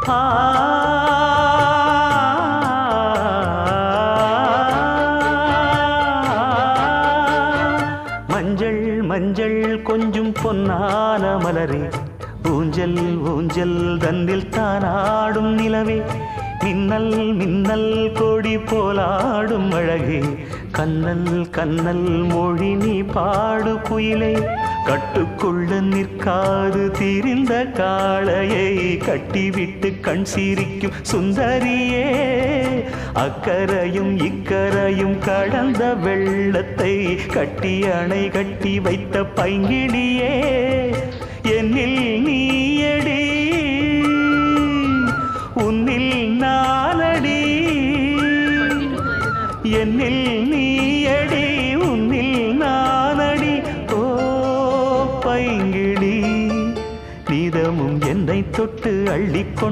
ஆ மஞ்சள் மஞ்சள் கொஞ்சம் பொன்னான மலரே, ஊஞ்சல் ஊஞ்சல் தந்தில் தானாடும் நிலவே, மின்னல் மின்னல் கொடி போலாடும் அழகே, கண்ணல் கண்ணல் மொழி நீ பாடு குயிலே, கட்டுக்குள்ள நிற்காது திரிந்த காளையை கட்டிவிட்டு கண் சிரிக்கும் சுந்தரியே, அக்கரையும் இக்கரையும் கடந்த வெள்ளத்தை கட்டி அணை கட்டி வைத்த பைங்கிடியே, என்னில் நீயடி உன்னில் நானடி, என்னில் நீயடி உன்னில் நானடி, ஓ பைங்கிடி நீதமும் என்னை தொட்டு அள்ளிக்கொண்டு